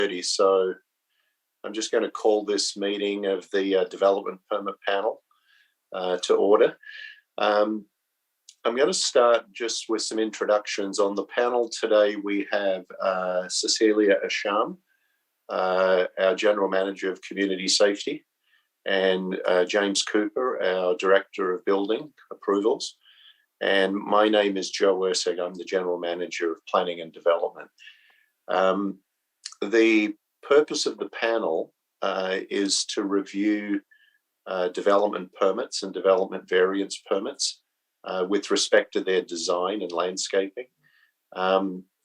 So I'm just going to call this meeting of the Development Permit Panel to order. I'm going to start just with some introductions. On the panel today, we have Cecilia Asham, our General Manager of Community Safety, and James Cooper, our Director of Building Approvals. And my name is Joe Ursig. I'm the General Manager of Planning and Development. The purpose of the panel is to review development permits and development variance permits with respect to their design and landscaping.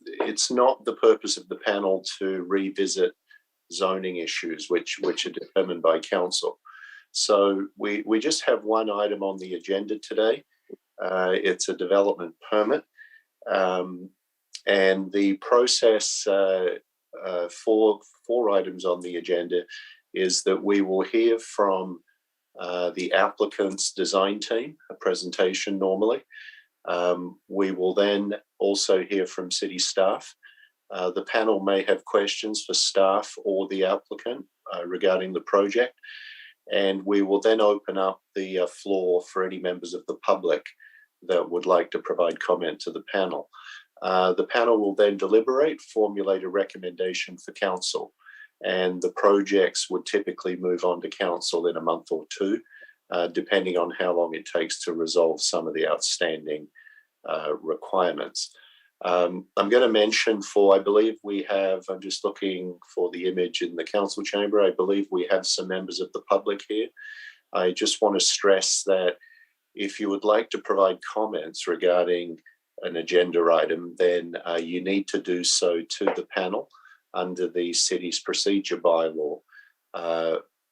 It's not the purpose of the panel to revisit zoning issues which are determined by council. So we just have one item on the agenda today. It's a development permit. And the process for four items on the agenda is that we will hear from the applicant's design team, a presentation normally. We will then also hear from city staff. The panel may have questions for staff or the applicant regarding the project. And we will then open up the floor for any members of the public that would like to provide comment to the panel. The panel will then deliberate, formulate a recommendation for council, and the projects would typically move on to council in a month or two, depending on how long it takes to resolve some of the outstanding requirements. I'm going to mention I believe we have, I'm just looking for the image in the council chamber, I believe we have some members of the public here. I just want to stress that if you would like to provide comments regarding an agenda item, then you need to do so to the panel under the city's procedure bylaw.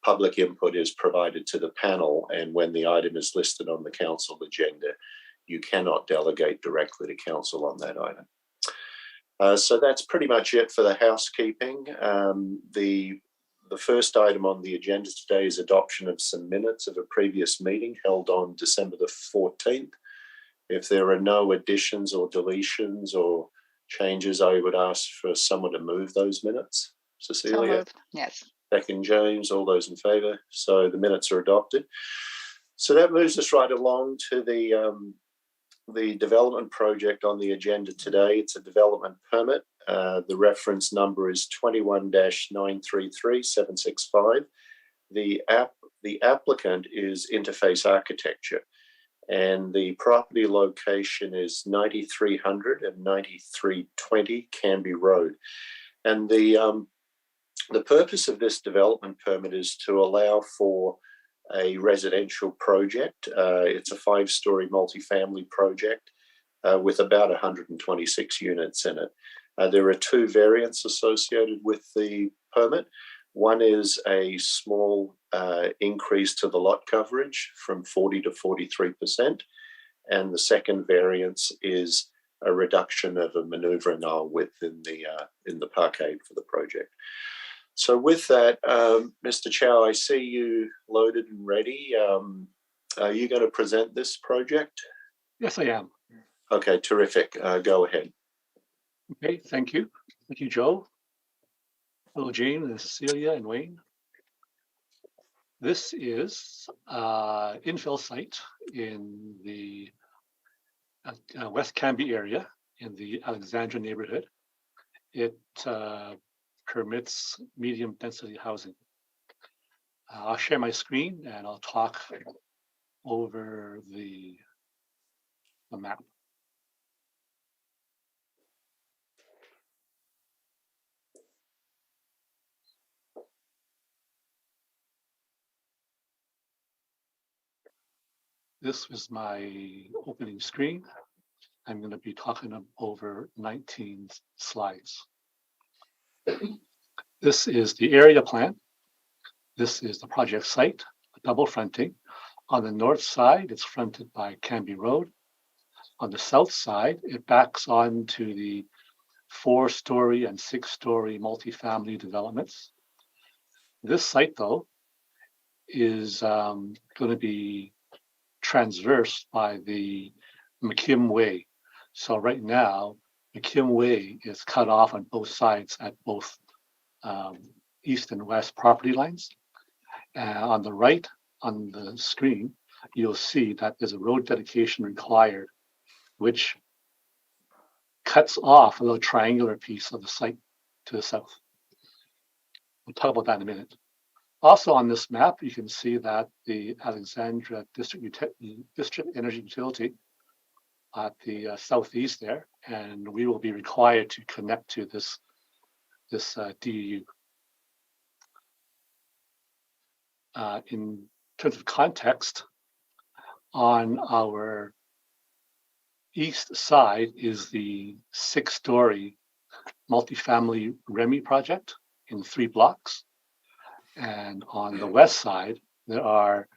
Public input is provided to the panel, and when the item is listed on the council agenda, you cannot delegate directly to council on that item. So that's pretty much it for the housekeeping. The first item on the agenda today is adoption of some minutes of a previous meeting held on December the 14th. If there are no additions or deletions or changes, I would ask for someone to move those minutes. Cecilia? So moved. Yes. Second, James. All those in favour? So the minutes are adopted. So that moves us right along to the development project on the agenda today. It's a development permit. The reference number is 21-933-765. The applicant is Interface Architecture, and the property location is 9300 and 9320 Canby Road. And the purpose of this development permit is to allow for a residential project. It's a 5-story multifamily project with about 126 units in it. There are 2 variants associated with the permit. One is a small increase to the lot coverage from 40 to 43%. And the second variance is a reduction of a manoeuvring aisle width in the parkade for the project. So with that, Mr. Chow, I see you loaded and ready. Are you going to present this project? Yes, I am. Okay, terrific. Go ahead. Okay, thank you. Thank you, Joe. Hello, Jane and Cecilia and Wayne. This is an infill site in the West Canby area in the Alexandra neighborhood. It permits medium density housing. I'll share my screen and I'll talk over the map. This is my opening screen. I'm going to be talking over 19 slides. This is the area plan. This is the project site, double fronting. On the north side, it's fronted by Canby Road. On the south side, it backs on to the 4-story and 6-story multifamily developments. This site, though, is going to be transversed by the McKim Way. So right now, McKim Way is cut off on both sides at both east and west property lines. And on the right on the screen, you'll see that there's a road dedication required, which cuts off a little triangular piece of the site to the south. We'll talk about that in a minute. Also on this map, you can see that the Alexandra District Energy Utility at the southeast there, and we will be required to connect to this DEU. In terms of context, on our east side is the 6-story multifamily REMI project in 3 blocks. And on the west side, there are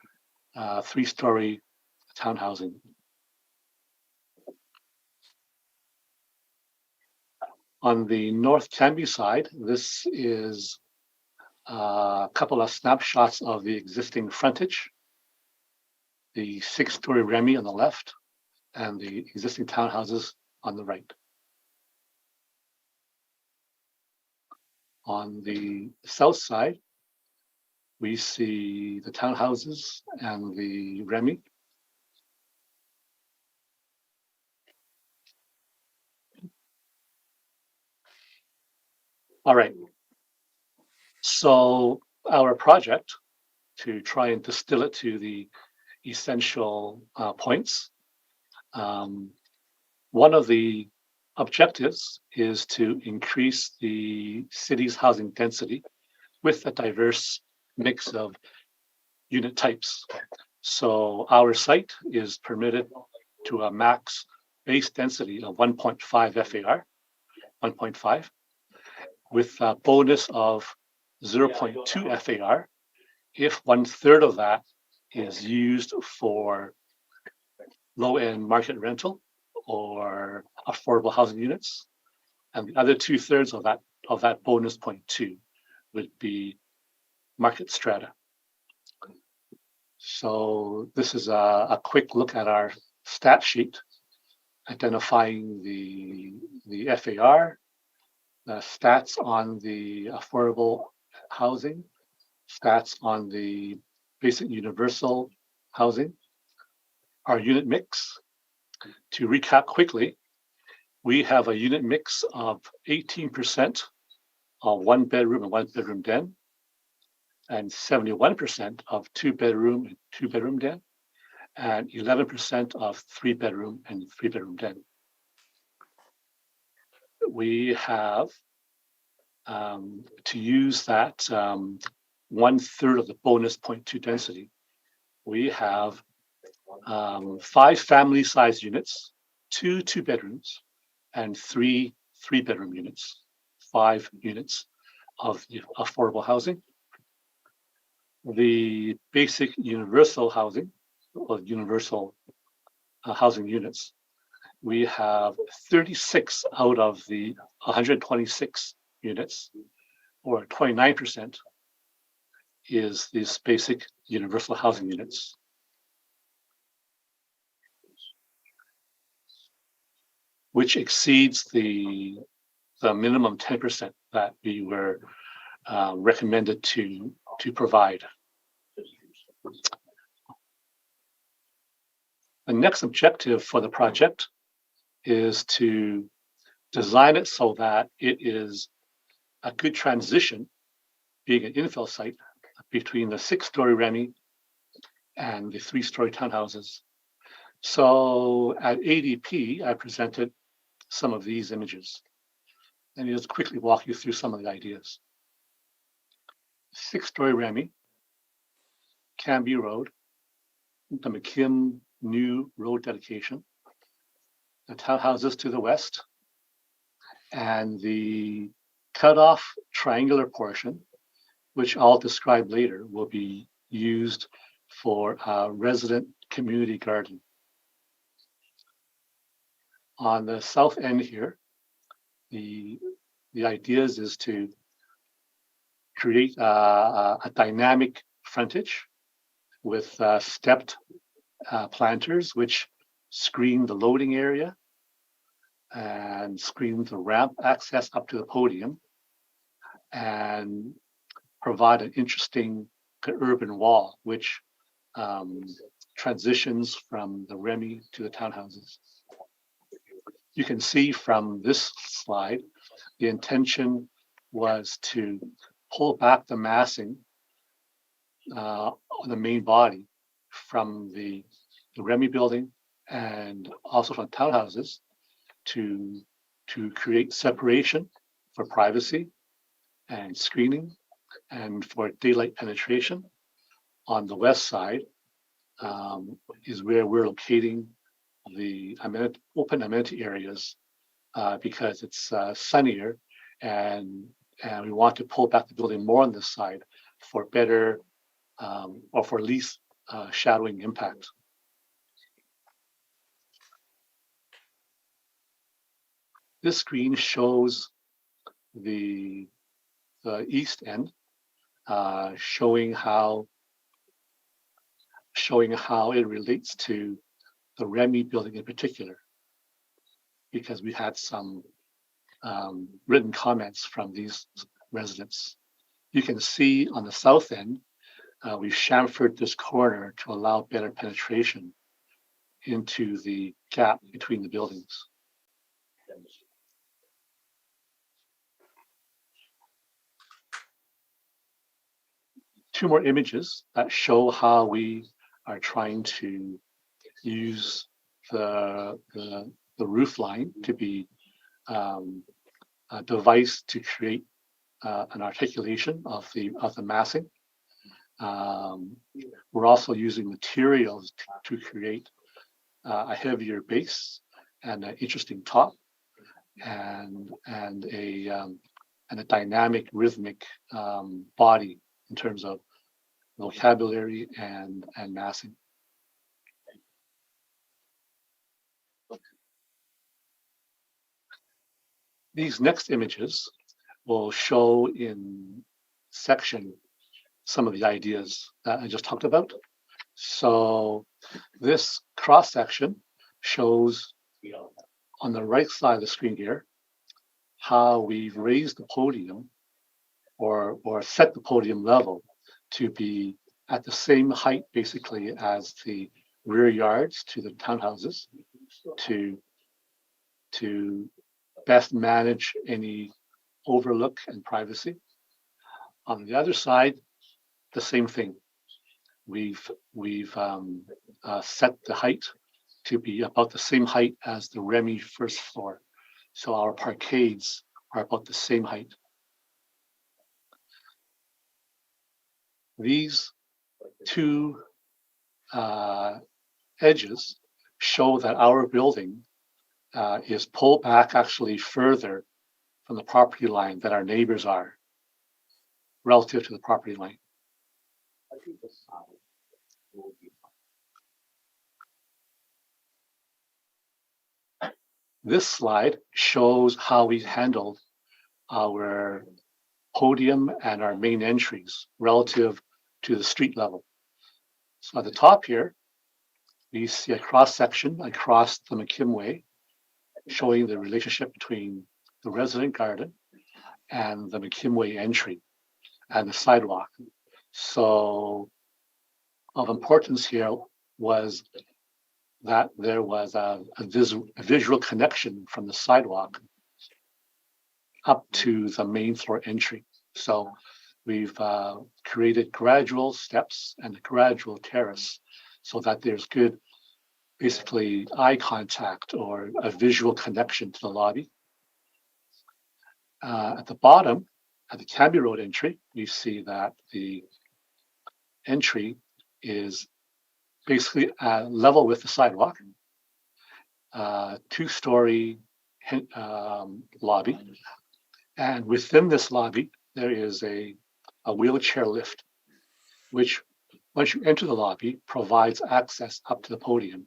3-story townhousing. On the North Cambie side, this is a couple of snapshots of the existing frontage, the 6-story REMI on the left, and the existing townhouses on the right. On the south side, we see the townhouses and the REMI. All right. So our project, to try and distill it to the essential points, one of the objectives is to increase the city's housing density with a diverse mix of unit types. So our site is permitted to a max base density of 1.5 FAR, 1.5, with a bonus of 0.2 FAR if 1/3 of that is used for low-end market rental or affordable housing units, and the other 2/3 of that bonus 0.2 would be market strata. So this is a quick look at our stat sheet, identifying the FAR, the stats on the affordable housing, stats on the basic universal housing, our unit mix. To recap quickly, we have a unit mix of 18% of 1-bedroom and 1-bedroom den, and 71% of 2-bedroom and 2-bedroom den, and 11% of 3-bedroom and 3-bedroom den. We have, to use that 1/3 of the bonus 0.2 density, we have 5 family-sized units, 2 2-bedrooms, and 3 3-bedroom units, 5 units of affordable housing. The basic universal housing, or universal housing units, we have 36 out of the 126 units, or 29%, is these basic universal housing units. Which exceeds the minimum 10% that we were recommended to provide. The next objective for the project is to design it so that it is a good transition, being an infill site, between the 6-story REMI and the 3-story townhouses. So at ADP, I presented some of these images. Let me just quickly walk you through some of the ideas. 6-story REMI, Cambie Road, the McKim new road dedication, the townhouses to the west, and the cutoff triangular portion, which I'll describe later, will be used for a resident community garden. On the south end here, the ideas is to create a dynamic frontage with stepped planters, which screen the loading area and screen the ramp access up to the podium, and provide an interesting urban wall, which transitions from the REMI to the townhouses. You can see from this slide, the intention was to pull back the massing on the main body from the REMI building and also from townhouses to create separation for privacy and screening and for daylight penetration. On the west side is where we're locating the open amenity areas because it's sunnier and we want to pull back the building more on this side for better or for least shadowing impact. This screen shows the east end, showing how it relates to the REMI building in particular, because we had some written comments from these residents. You can see on the south end, we've chamfered this corner to allow better penetration into the gap between the buildings. Two more images that show how we are trying to use the roof line to be a device to create an articulation of the massing. We're also using materials to create a heavier base and an interesting top and a dynamic rhythmic body in terms of vocabulary and massing. These next images will show in section some of the ideas that I just talked about. So this cross section shows on the right side of the screen here how we've raised the podium or set the podium level to be at the same height basically as the rear yards to the townhouses to best manage any overlook and privacy. On the other side, the same thing. We've set the height to be about the same height as the REMI first floor. So our parkades are about the same height. These two edges show that our building is pulled back actually further from the property line than our neighbors are relative to the property line. This slide shows how we handled our podium and our main entries relative to the street level. So at the top here, we see a cross section across the McKim Way, showing the relationship between the resident garden and the McKim Way entry and the sidewalk. So of importance here was that there was a visual connection from the sidewalk up to the main floor entry. So we've created gradual steps and a gradual terrace so that there's good, basically eye contact or a visual connection to the lobby. At the bottom, at the Cambie Road entry, we see that the entry is basically level with the sidewalk, two-story lobby. And within this lobby, there is a wheelchair lift, which once you enter the lobby, provides access up to the podium.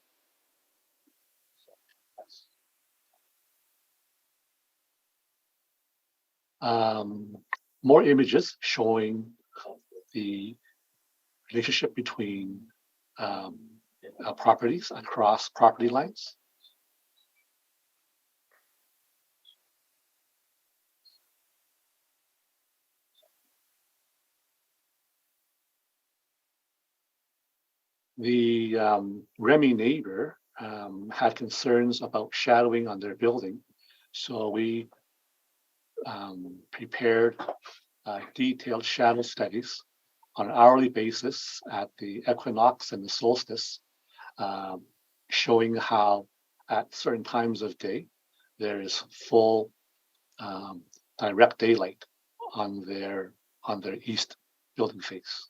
More images showing the relationship between properties across property lines. The Remy neighbor had concerns about shadowing on their building, so we prepared detailed shadow studies on an hourly basis at the equinox and the solstice, um, showing how at certain times of day there is full um, direct daylight on their east building face.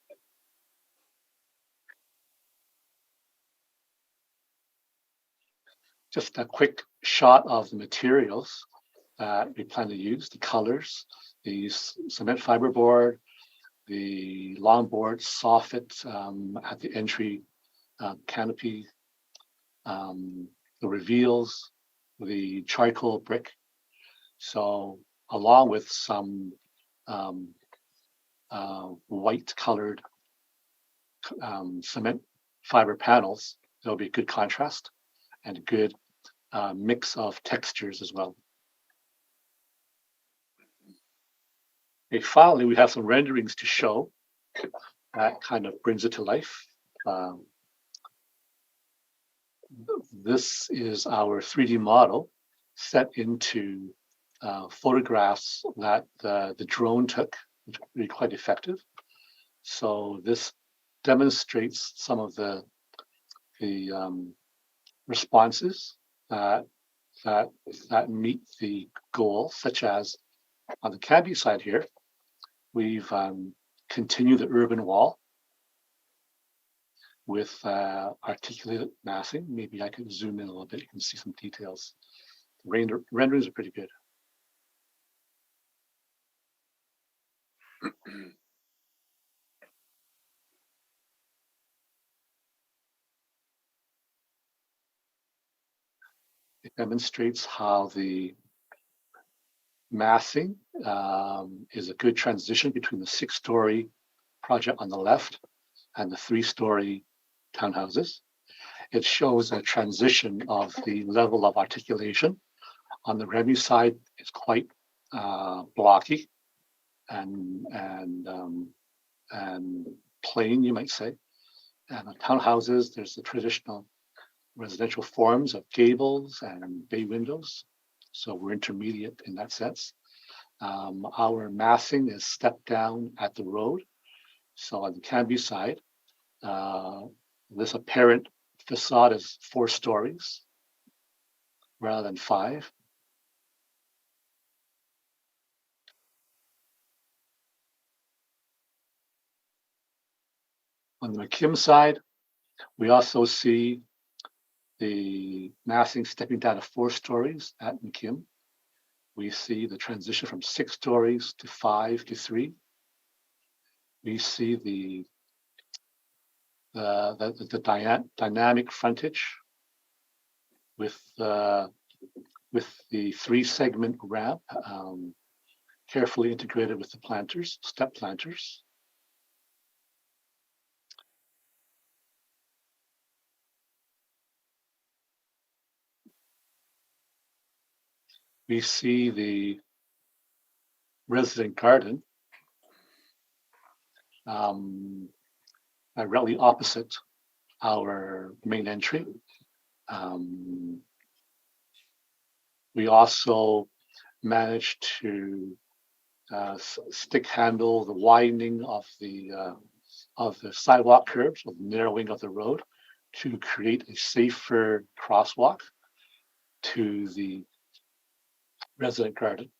Just a quick shot of the materials that we plan to use, the colors, the cement fiberboard, the longboard soffit at the entry canopy, the reveals, the charcoal brick. So along with some um, white colored cement fiber panels, there'll be good contrast and a good mix of textures as well. And finally, we have some renderings to show that kind of brings it to life. Um, this is our 3D model set into photographs that the drone took, which are really quite effective. So this demonstrates some of the responses that that meet the goal, such as on the Cambie side here, we've continued the urban wall with articulated massing. Maybe I could zoom in a little bit. You can see some details. Renderings are pretty good. It demonstrates how the massing is a good transition between the 6-story project on the left and the 3-story townhouses. It shows a transition of the level of articulation. On the Remy side, it's quite blocky and plain, you might say. And on townhouses, there's the traditional residential forms of gables and bay windows. So we're intermediate in that sense. Our massing is stepped down at the road. So on the Cambie side, this apparent facade is 4 stories rather than 5. On the McKim side, we also see the massing stepping down to 4 stories at McKim. We see the transition from 6 stories to 5 to 3. We see the dynamic frontage with the 3-segment ramp carefully integrated with the planters, step planters. We see the resident garden directly opposite our main entry. We also managed to stick handle the widening of the sidewalk curbs, or the narrowing of the road, to create a safer crosswalk to the resident garden.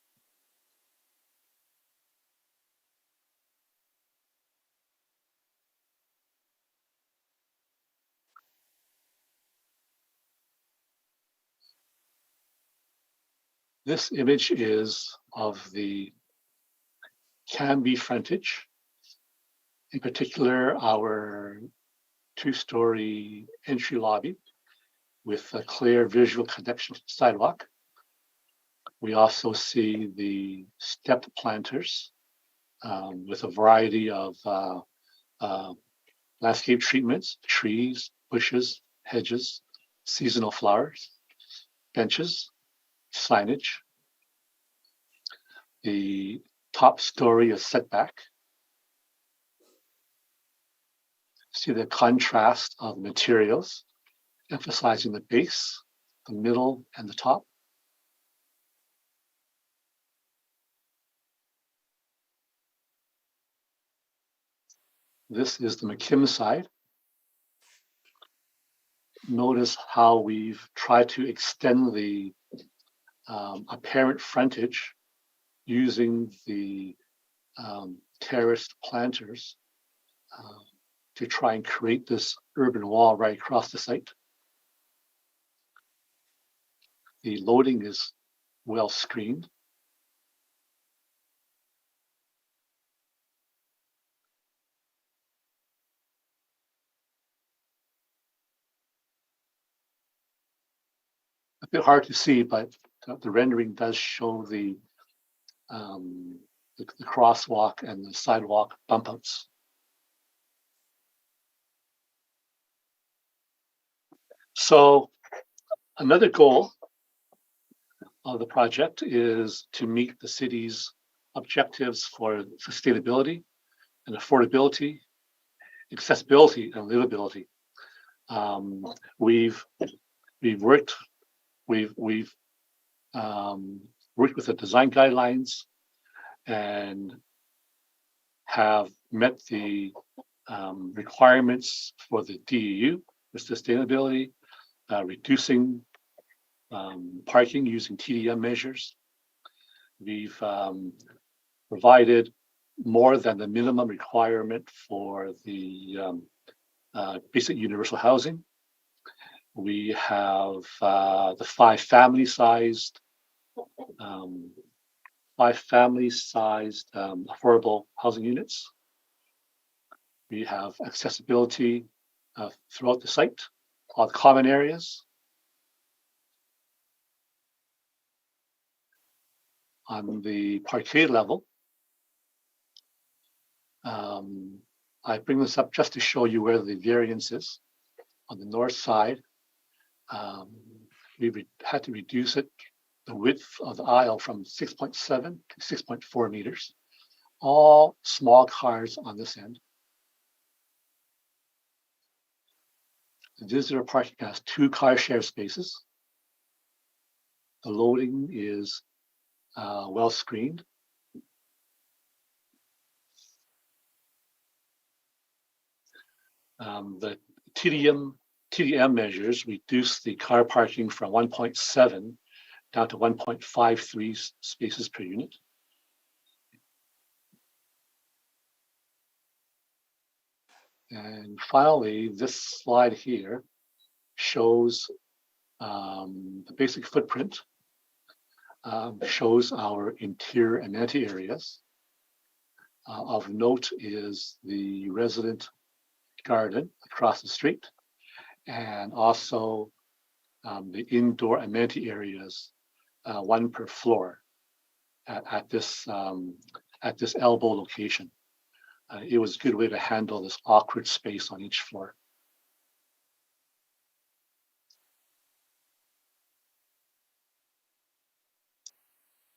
This image is of the Cambie frontage, in particular our 2-story entry lobby with a clear visual connection sidewalk. We also see the step planters with a variety of landscape treatments, trees, bushes, hedges, seasonal flowers, benches, signage. The top story is set back. See the contrast of materials, emphasizing the base, the middle, and the top. This is the McKim side. Notice how we've tried to extend the apparent frontage using the terraced planters to try and create this urban wall right across the site. The loading is well screened. A bit hard to see, but the rendering does show the crosswalk and the sidewalk bump outs. So another goal of the project is to meet the city's objectives for sustainability and affordability, accessibility, and livability. We've worked with the design guidelines and have met the requirements for the DEU for sustainability, reducing parking using TDM measures. We've provided more than the minimum requirement for the basic universal housing. We have the five family-sized affordable housing units. We have accessibility throughout the site, all the common areas. On the parquet level, I bring this up just to show you where the variance is. On the north side, we had to reduce the width of the aisle from 6.7 to 6.4 meters. All small cars on this end. The visitor parking has 2 car share spaces. The loading is well screened. The TDM measures reduce the car parking from 1.7 down to 1.53 spaces per unit. And finally, this slide here shows the basic footprint, shows our interior amenity areas. Of note is the resident garden across the street, and also the indoor amenity areas, 1 per floor at this elbow location. It was a good way to handle this awkward space on each floor.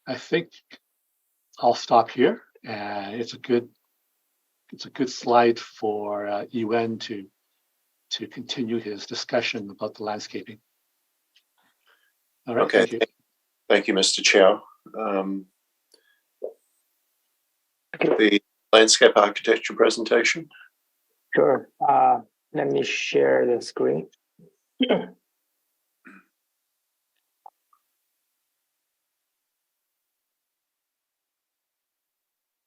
I think I'll stop here. It's a good slide for Yuen to continue his discussion about the landscaping. All right. Okay. Thank you. Thank you, Mr. Chow. The landscape architecture presentation. Sure. Let me share the screen.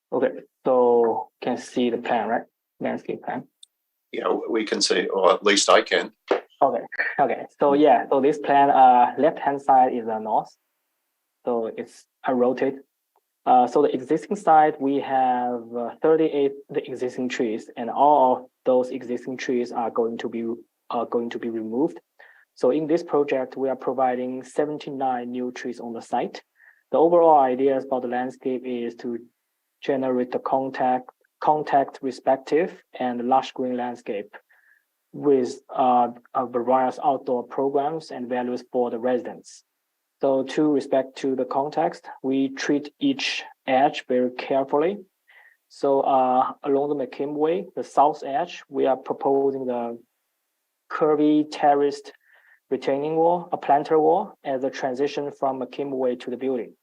Okay, so can see the plan, right? Landscape plan. Yeah, we can see, or at least I can. Okay. So yeah, so this plan, left-hand side is the north. So it's a rotate. So the existing side, we have 38 existing trees, and all of those existing trees are going to be removed. So in this project, we are providing 79 new trees on the site. The overall idea about the landscape is to generate the contact respective and lush green landscape with various outdoor programs and values for the residents. So to respect to the context, we treat each edge very carefully. So along the McKim Way, the south edge, we are proposing the curvy terraced retaining wall, a planter wall, as a transition from McKim Way to the building.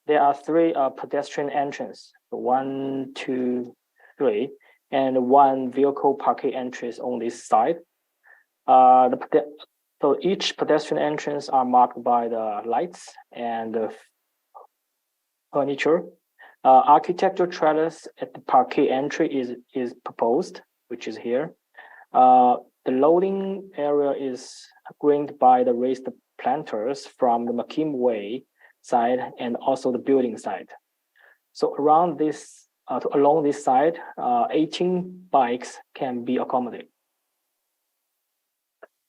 There are three pedestrian entrances, 1, 2, 3, and one vehicle parking entrance on this side. So each pedestrian entrance are marked by the lights and the furniture. Architectural trellis at the parquet entry is proposed, which is here. The loading area is greened by the raised planters from the McKim Way side and also the building side. So around this, along this side, 18 bikes can be accommodated.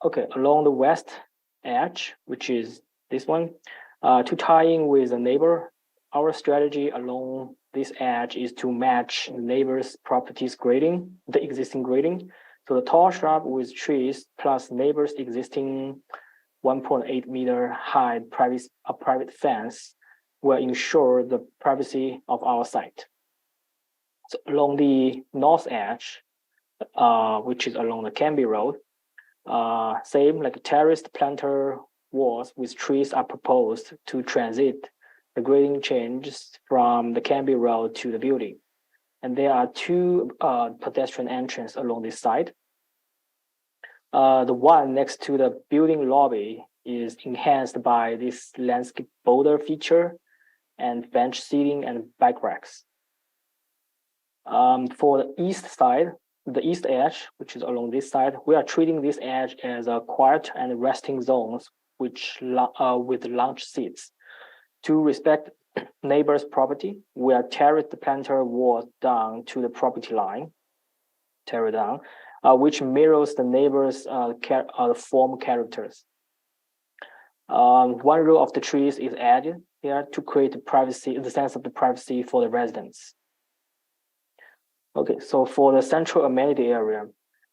Okay, along the west edge, which is this one, to tie in with the neighbor, our strategy along this edge is to match neighbor's properties grading, the existing grading. So the tall shrub with trees plus neighbor's existing 1.8 meter high private fence will ensure the privacy of our site. So along the north edge, which is along the Canby Road, same like terraced planter walls with trees are proposed to transit the grading changes from the Canby Road to the building. And there are two pedestrian entrances along this side. The one next to the building lobby is enhanced by this landscape boulder feature and bench seating and bike racks. For the east side, the east edge, which is along this side, we are treating this edge as a quiet and resting zones, which with lounge seats. To respect neighbor's property, we are tearing the planter walls down to the property line, tear it down, which mirrors the neighbor's form characters. One row of the trees is added here to create the sense of the privacy for the residents. Okay, so for the central amenity area,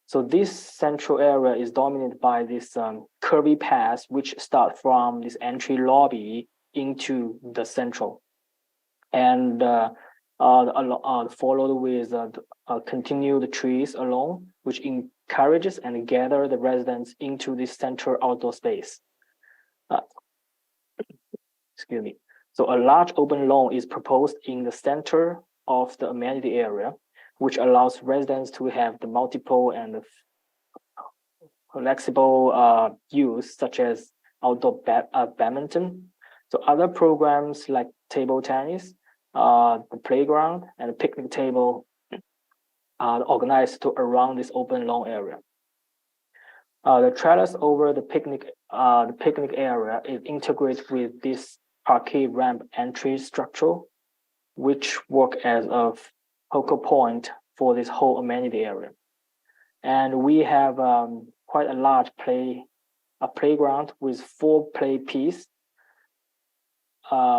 so this central area is dominated by this curvy path, which start from this entry lobby into the central, and followed with continued trees along, which encourages and gather the residents into this central outdoor space. Excuse me. So a large open lawn is proposed in the center of the amenity area, which allows residents to have the multiple and flexible use, such as outdoor badminton. So other programs like table tennis, the playground, and the picnic table are organized around this open lawn area. The trellis over the picnic area is integrated with this parquet ramp entry structure, which work as a focal point for this whole amenity area. And we have quite a large playground with 4 play pieces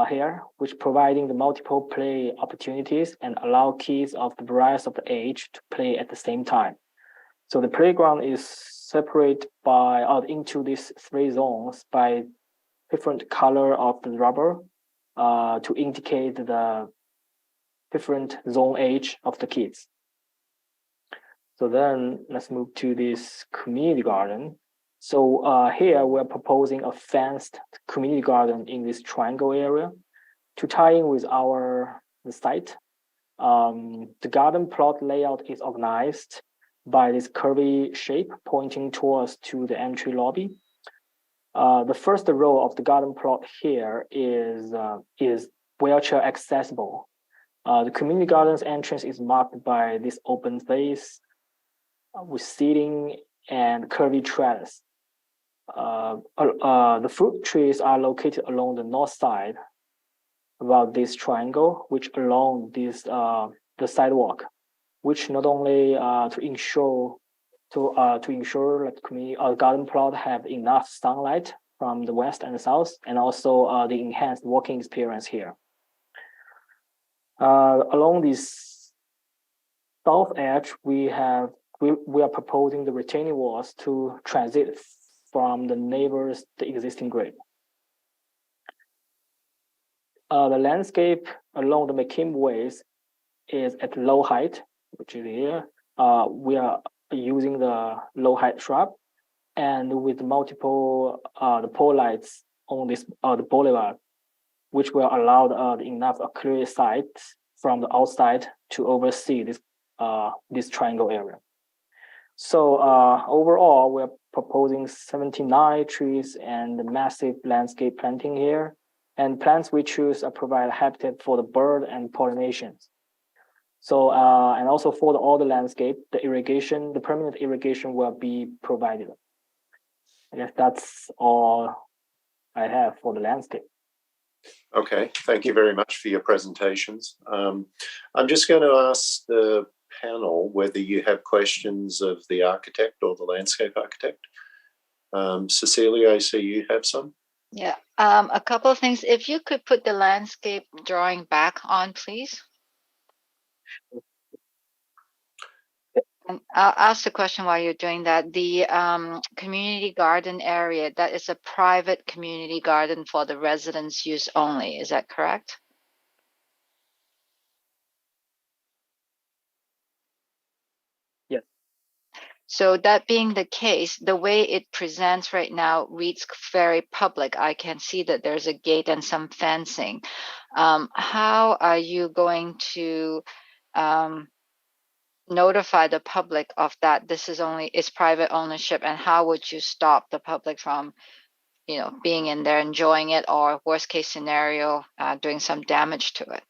here, which providing the multiple play opportunities and allow kids of the various of the age to play at the same time. So the playground is separated into these 3 zones by different color of the rubber to indicate the different zone age of the kids. So then let's move to this community garden. So here we're proposing a fenced community garden in this triangle area to tie in with the site. The garden plot layout is organized by this curvy shape pointing towards to the entry lobby. The first row of the garden plot here is wheelchair accessible. The community garden's entrance is marked by this open space with seating and curvy trellis. The fruit trees are located along the north side about this triangle, which along this the sidewalk, which not only to ensure that community garden plot have enough sunlight from the west and the south, and also the enhanced walking experience here. Along this south edge, we are proposing the retaining walls to transit from the existing grade. The landscape along the McKim Ways is at low height, which is here. We are using the low height shrub, and with multiple the pole lights on this the boulevard, which will allow enough clear sight from the outside to oversee this triangle area. So overall, we're proposing 79 trees and massive landscape planting here. And plants we choose provide habitat for the bird and pollinations. So and also for all the landscape, the permanent irrigation will be provided. I guess that's all I have for the landscape. Okay, thank you very much for your presentations. I'm just going to ask the panel whether you have questions of the architect or the landscape architect. Cecilia, I see you have some. Yeah, a couple of things. If you could put the landscape drawing back on, please. And I'll ask the question while you're doing that. The community garden area, that is a private community garden for the residents' use only. Is that correct? Yes. So that being the case, the way it presents right now reads very public. I can see that there's a gate and some fencing. How are you going to notify the public of that? This is private ownership, and how would you stop the public from, being in there enjoying it, or worst case scenario, doing some damage to it?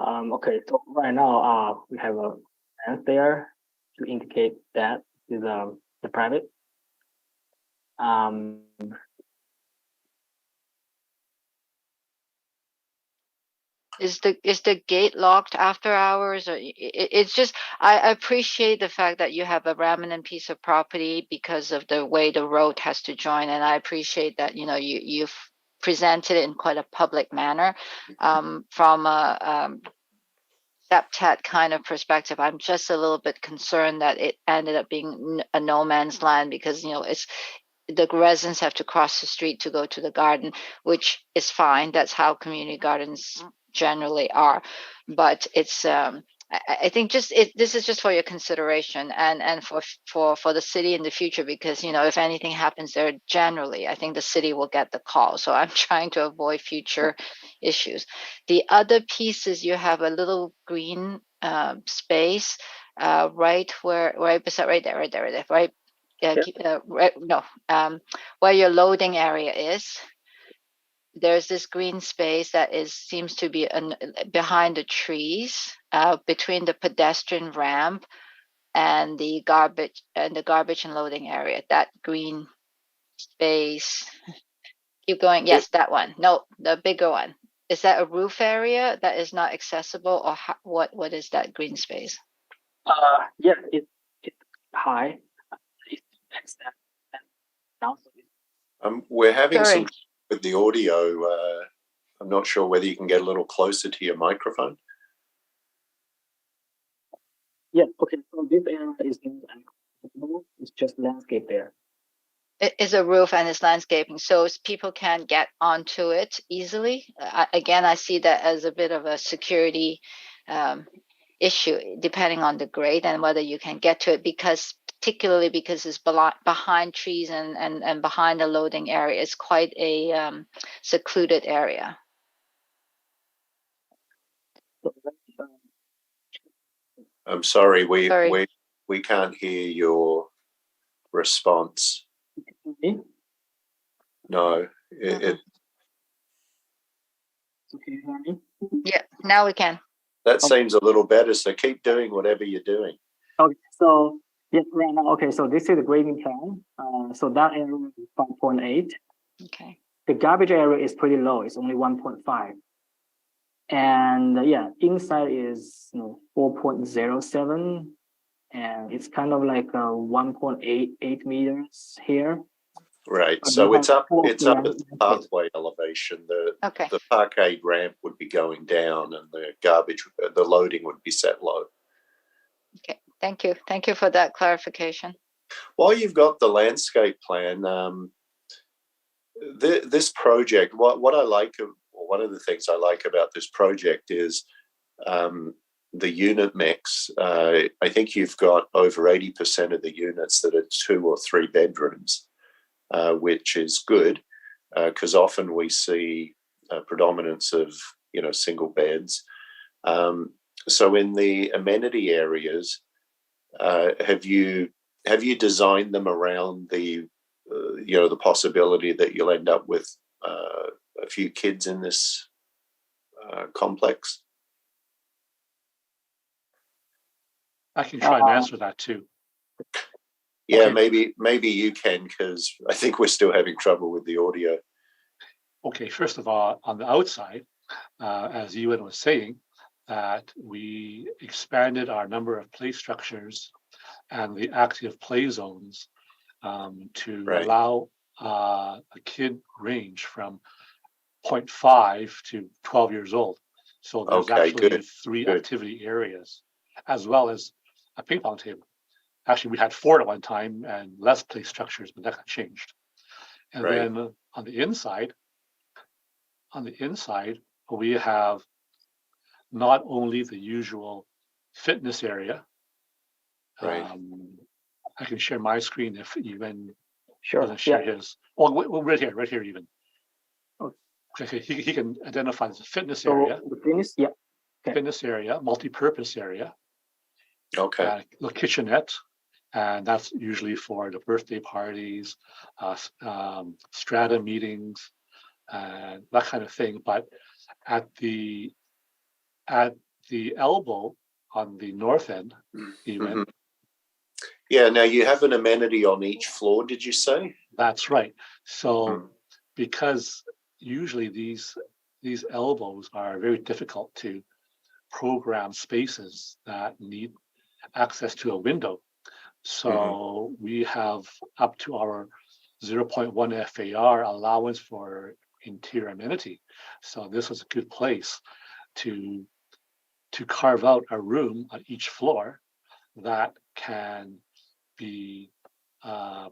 Okay, so right now we have a fence there to indicate that is the private. Is the gate locked after hours, or it's just, I appreciate the fact that you have a remnant piece of property because of the way the road has to join, and I appreciate that you've presented it in quite a public manner. From a septet kind of perspective, I'm just a little bit concerned that it ended up being a no man's land, because it's the residents have to cross the street to go to the garden, which is fine. That's how community gardens generally are, but it's I think this is just for your consideration, and for the city in the future, because if anything happens there, generally I think the city will get the call. So I'm trying to avoid future issues. The other piece is you have a little green space right beside, right there, where your loading area is. There's this green space that seems to be behind the trees, between the pedestrian ramp and the garbage and loading area. That green space. Keep going. Yes, that one. No, the bigger one. Is that a roof area that is not accessible, or what is that green space? Yeah, it's high. It's we're having Sorry. some with the audio. I'm not sure whether you can get a little closer to your microphone. Yeah, okay, so this area is it's just landscape there. It is a roof and it's landscaping, so people can get onto it easily. Again, I see that as a bit of a security issue, depending on the grade and whether you can get to it, particularly because it's behind trees and behind the loading area. It's quite a secluded area. I'm sorry, we can't hear your response. No, So can you hear me? Yeah, now we can. That seems a little better. So keep doing whatever you're doing. Okay, so yeah, right now. Okay, so this is the grading plan. So that area is 5.8. Okay. The garbage area is pretty low. It's only 1.5. And yeah, inside is 4.07, and it's kind of like 1.88 meters here. Right. So it's up at the pathway elevation. The parkade ramp would be going down, and the loading would be set low. Okay. Thank you. Thank you for that clarification. While you've got the landscape plan, this project, what of the things I like about this project is the unit mix. I think you've got over 80% of the units that are 2 or 3 bedrooms, which is good because often we see a predominance of single beds. So in the amenity areas, have you designed them around the the possibility that you'll end up with a few kids in this complex? I can try and answer that too. Yeah, Okay. maybe you can, because I think we're still having trouble with the audio. Okay, first of all, on the outside, as Ewan was saying, that we expanded our number of play structures and the active play zones to Right. allow a kid range from 0.5 to 12 years old. So there's Okay, actually good, 3 good. activity areas, as well as a ping pong table. Actually, we had 4 at one time and less play structures, but that got changed. And Right. then on the inside, we have not only the usual fitness area. Right. I can share my screen if Ewan Sure. doesn't share Yeah. his. Well, right here, Ewan. Oh. Okay, he can identify the fitness So area, the thing is, yeah. Okay. fitness area, multi-purpose area, Okay. the kitchenette, and that's usually for the birthday parties, strata meetings, and that kind of thing. But at the elbow on the north end, even. Mhm. Yeah. Now you have an amenity on each floor, did you say? That's right. So Mm. because usually these elbows are very difficult to program spaces that need access to a window. So we have up to our 0.1 FAR allowance for interior amenity. So this was a good place to carve out a room on each floor that can be a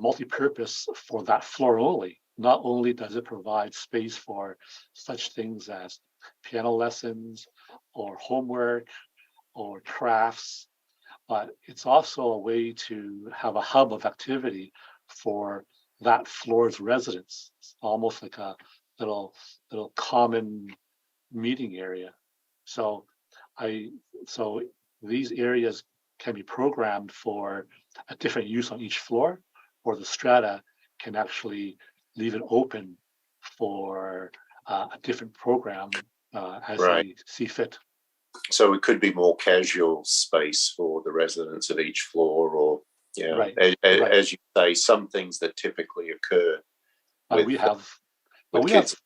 multi-purpose for that floor only. Not only does it provide space for such things as piano lessons or homework or crafts, but it's also a way to have a hub of activity for that floor's residents. It's almost like a little common meeting area. So so these areas can be programmed for a different use on each floor, or the strata can actually leave it open for a different program as Right. they see fit. So it could be more casual space for the residents of each floor, or Right, as you say, some things that typically occur but with we have, kids.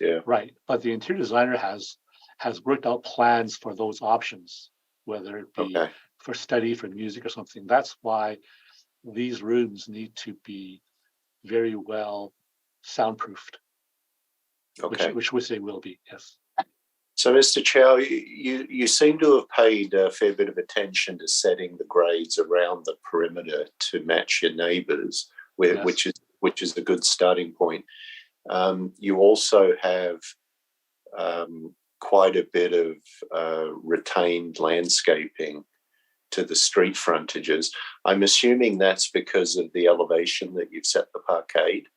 Yeah. right. But the interior designer has worked out plans for those options, whether it be Okay. for study, for music, or something. That's why these rooms need to be very well soundproofed, Okay. which they will be. Yes. So, Mr. Chow, you seem to have paid a fair bit of attention to setting the grades around the perimeter to match your neighbours, Yes. which is a good starting point. You also have quite a bit of retained landscaping to the street frontages. I'm assuming that's because of the elevation that you've set the parkade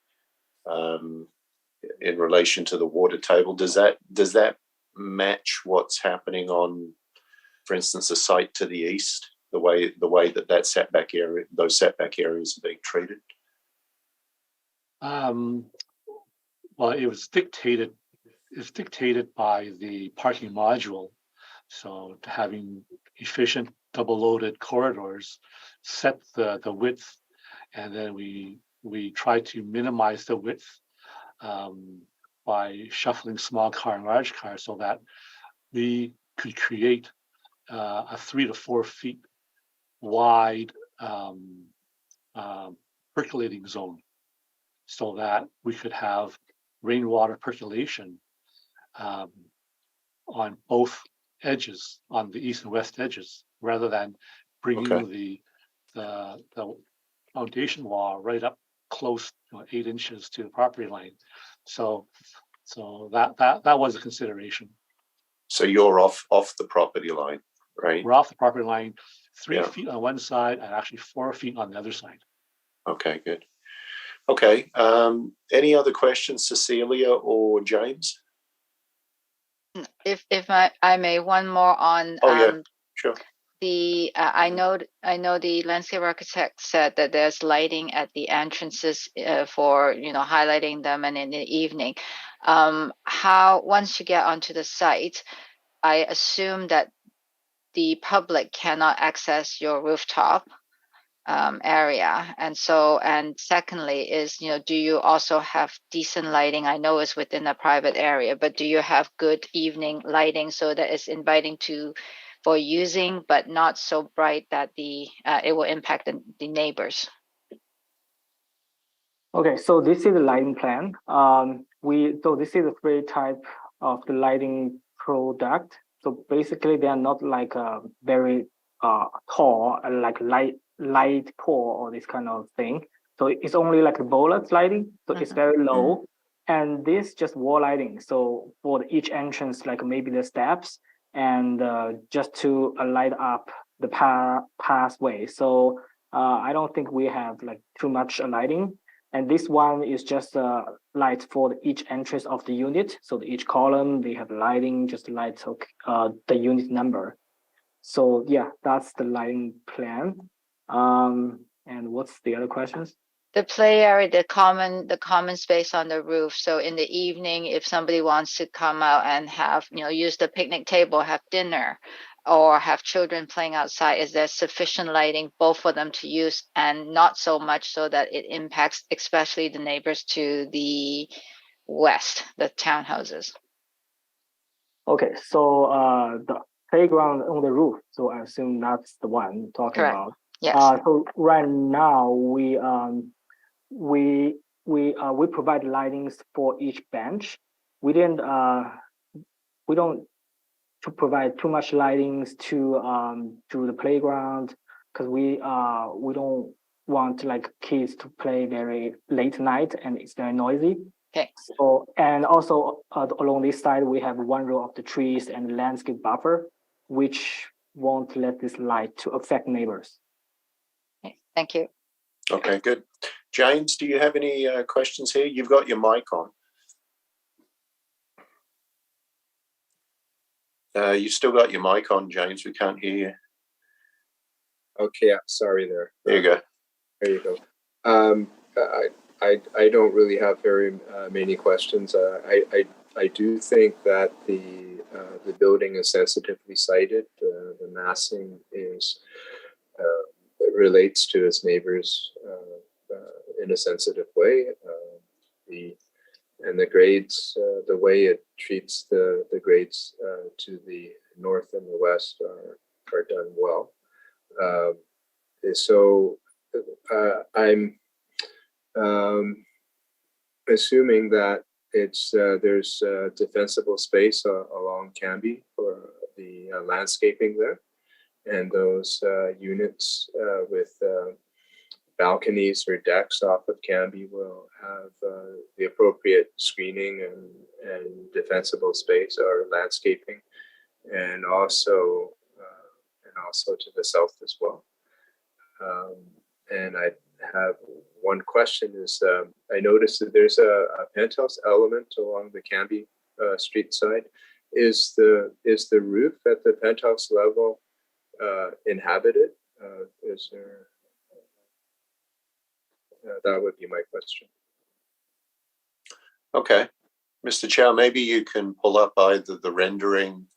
in relation to the water table. Does that match what's happening on, for instance, the site to the east? The way that setback area, those setback areas are being treated. Well, it was dictated. It's dictated by the parking module. So having efficient double-loaded corridors set the width, and then we try to minimize the width by shuffling small car and large car, so that we could create a 3 to 4 feet wide percolating zone, so that we could have rainwater percolation on both edges, on the east and west edges, rather than bringing the foundation wall right up close, 8 inches to the property line. So So that was a consideration. So you're off the property line, right? We're off the property line, 3 Yeah. feet on one side and actually 4 feet on the other side. Okay, good. Okay. Any other questions, Cecilia or James? If I may, one more on Oh, yeah. Sure. the I know the landscape architect said that there's lighting at the entrances for highlighting them, and in the evening. How once you get onto the site, I assume that the public cannot access your rooftop area, and secondly is, do you also have decent lighting? I know it's within a private area, but do you have good evening lighting so that it's inviting for using, but not so bright that it will impact the neighbors? Okay, so this is the lighting plan. So this is the 3 type of the lighting product. So basically, they are not like very tall, like light pole or this kind of thing. So it's only like the bullet lighting. So it's very low, and this just wall lighting. So for each entrance, like maybe the steps, and just to light up the pathway. So I don't think we have like too much lighting. And this one is just light for each entrance of the unit. So each column, they have lighting, just light the unit number. So yeah, that's the lighting plan. And what's the other questions? The play area, the common space on the roof. So in the evening, if somebody wants to come out and have, use the picnic table, have dinner, or have children playing outside, is there sufficient lighting both for them to use and not so much so that it impacts especially the neighbors to the west, the townhouses? Okay, so the playground on the roof. So I assume that's the one you're talking Correct. about. Yes. So right now we provide lightings for each bench. We don't to provide too much lightings to the playground, because we don't want like kids to play very late night and it's very noisy. Okay. So, and also along this side we have 1 row of the trees and landscape buffer, which won't let this light to affect neighbors. Okay. Thank you. Okay, good. James, do you have any questions here? You've got your mic on. You still got your mic on, James. We can't hear you. Okay, I'm sorry there. There you go. There you go. I don't really have very many questions. I do think that the building is sensitively sited. The massing is it relates to its neighbors in a sensitive way. The grades, the way it treats the grades to the north and the west are done well. So I'm assuming that there's defensible space along Cambie for the landscaping there, and those units with balconies or decks off of Cambie will have the appropriate screening and defensible space or landscaping, and also to the south as well. And I have one question is, I noticed that there's a penthouse element along the Cambie street side. Is the roof at the penthouse level inhabited? Is there? That would be my question. Okay. Mr. Chow, maybe you can pull up either the rendering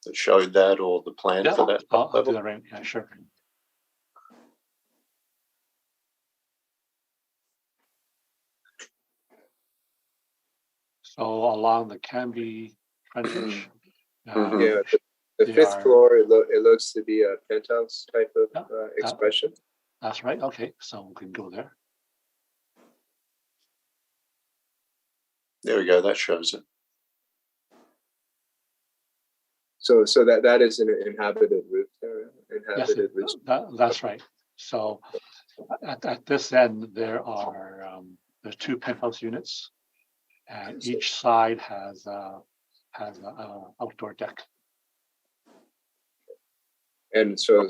that showed that or the plan for that I'll do level. that right. Yeah, sure. So along the Cambie frontage, Yeah, the they 5th are- floor, it looks to be a penthouse type of expression. that's right. Okay, so we can go there. There we go. That shows it. So that is an inhabited roof there. Yes, Inhabited roof. that's right. So at this end, there are there's 2 penthouse units, and each side has a outdoor deck. And so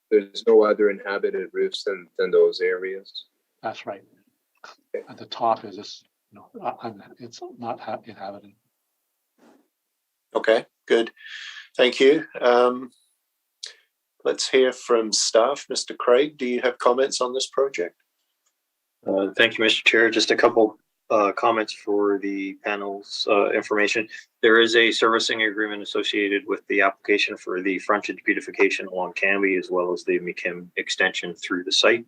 there's no other inhabited roofs than those areas. That's right. At the top is just, it's not inhabited. Okay, good. Thank you. Let's hear from staff. Mr. Craig, do you have comments on this project? Thank you, Mr. Chair. Just a couple comments for the panel's information. There is a servicing agreement associated with the application for the frontage beautification along Cambie, as well as the McKim extension through the site.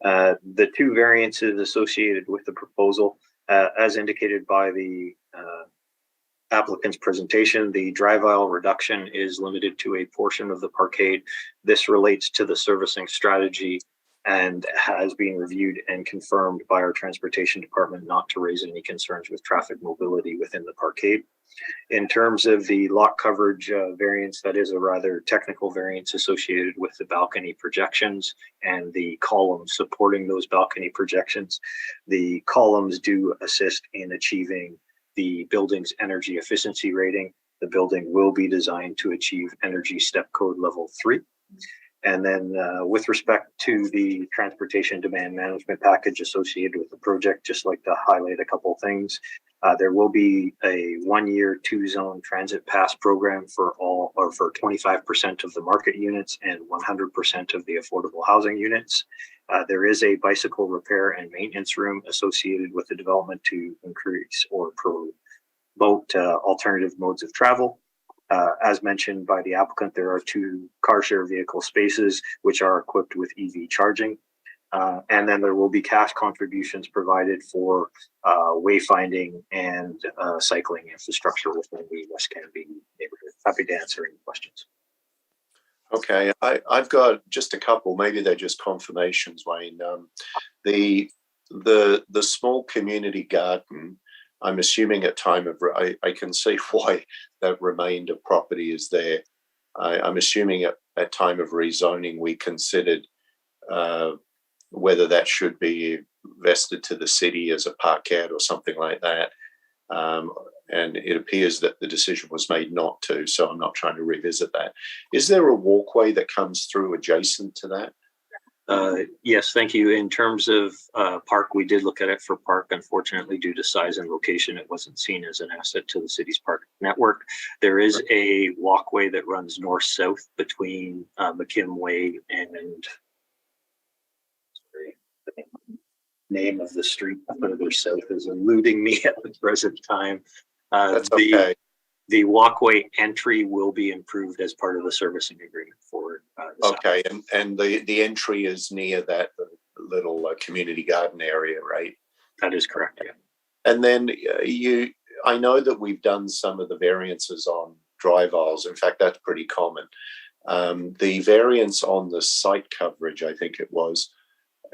The two variances associated with the proposal, as indicated by the applicant's presentation, the drive aisle reduction is limited to a portion of the parkade. This relates to the servicing strategy and has been reviewed and confirmed by our transportation department not to raise any concerns with traffic mobility within the parkade. In terms of the lot coverage variance, that is a rather technical variance associated with the balcony projections and the columns supporting those balcony projections. The columns do assist in achieving the building's energy efficiency rating. The building will be designed to achieve energy step code level 3. And then with respect to the transportation demand management package associated with the project, just like to highlight a couple things. There will be a 1-year 2-zone transit pass program for 25% of the market units and 100% of the affordable housing units. There is a bicycle repair and maintenance room associated with the development to increase or promote alternative modes of travel. As mentioned by the applicant, there are 2 car share vehicle spaces which are equipped with EV charging. And then there will be cash contributions provided for wayfinding and cycling infrastructure within the West Cambie neighborhood. Happy to answer any questions. Okay, I've got just a couple. Maybe they're just confirmations, Wayne. The small community garden, I'm assuming at time of, I can see why that remainder property is there. I'm assuming at time of rezoning, we considered whether that should be vested to the city as a parkade or something like that. And it appears that the decision was made not to, so I'm not trying to revisit that. Is there a walkway that comes through adjacent to that? Yes, thank you. In terms of park, we did look at it for park. Unfortunately, due to size and location, it wasn't seen as an asset to the city's park network. There is a walkway that runs north-south between McKim Way and the name of the street further south is eluding me at the present time. That's okay. The walkway entry will be improved as part of the servicing agreement for okay, and the entry is near that little community garden area, right? That is correct, yeah. And then I know that we've done some of the variances on drive aisles. In fact, that's pretty common. The variance on the site coverage, I think it was,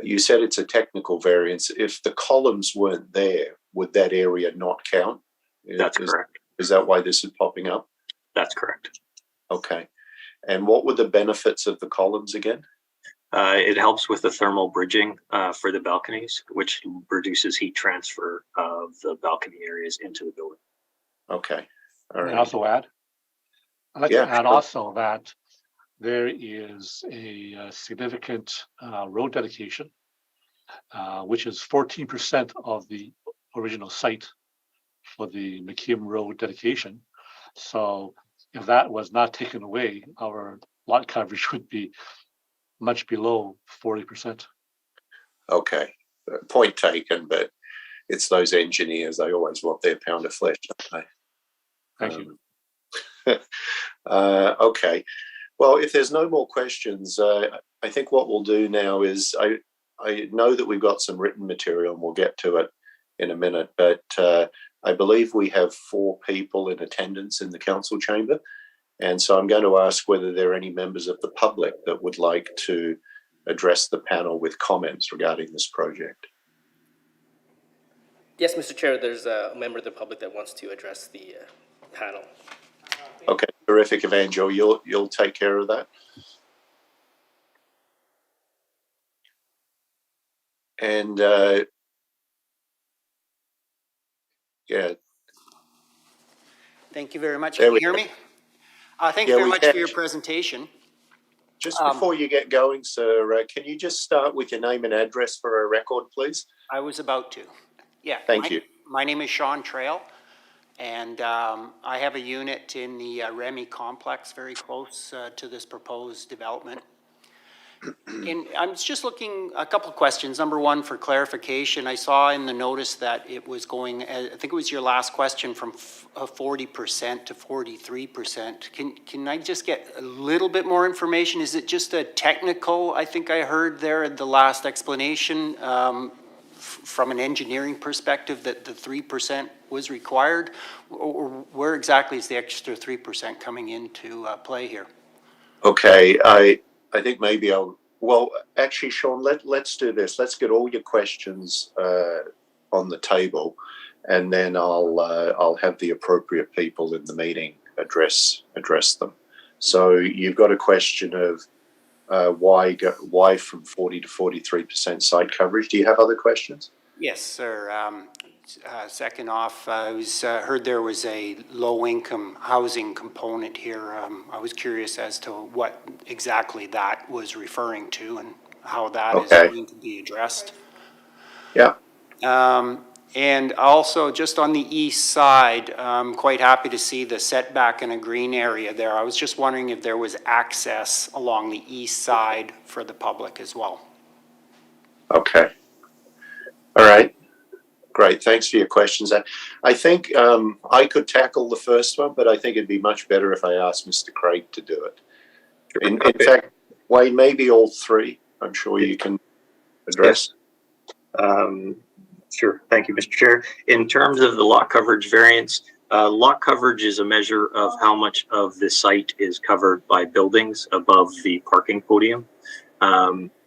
you said it's a technical variance. If the columns weren't there, would that area not count? That's correct. Is that why this is popping up? That's correct. Okay. And what were the benefits of the columns again? It helps with the thermal bridging for the balconies, which reduces heat transfer of the balcony areas into the building. Okay. All right. I'd also add? I'd like to add also that there is a significant road dedication, which is 14% of the original site for the McKim Road dedication. So if that was not taken away, our lot coverage would be much below 40%. Okay, point taken, but it's those engineers, they always want their pound of flesh, don't they? Thank you. Okay, well, if there's no more questions, I think what we'll do now is, I know that we've got some written material and we'll get to it in a minute, but I believe we have 4 people in attendance in the council chamber. And so I'm going to ask whether there are any members of the public that would like to address the panel with comments regarding this project. Yes, Mr. Chair, there's a member of the public that wants to address the panel. Okay, terrific, Evangel. You'll take care of that. And Yeah. Thank you very much. There Can you we hear go. me? Thank you Yeah, very we much can. for your presentation. Just before you get going, sir, can you just start with your name and address for a record, please? I was about to. Yeah. Thank you. My name is Sean Trail, and I have a unit in the Remy complex very close to this proposed development. And I'm just looking, a couple of questions. Number one, for clarification, I saw in the notice that it was going, I think it was your last question, from 40% to 43%. Can I just get a little bit more information? Is it just a technical, I think I heard there in the last explanation, from an engineering perspective that the 3% was required? Or where exactly is the extra 3% coming into play here? Okay, I think maybe well, actually, Sean, let's do this. Let's get all your questions on the table, and then I'll have the appropriate people in the meeting address them. So you've got a question of why from 40 to 43% site coverage. Do you have other questions? Yes, sir. Second off, I heard there was a low-income housing component here. I was curious as to what exactly that was referring to and how that is Okay. going to be addressed. Yeah. And also, just on the east side, I'm quite happy to see the setback in a green area there. I was just wondering if there was access along the east side for the public as well. Okay. All right. Great. Thanks for your questions. I think I could tackle the first one, but I think it'd be much better if I asked Mr. Craig to do it. In fact, Wayne, maybe all three. I'm sure you can address. Sure. Thank you, Mr. Chair. In terms of the lot coverage variance, lot coverage is a measure of how much of the site is covered by buildings above the parking podium.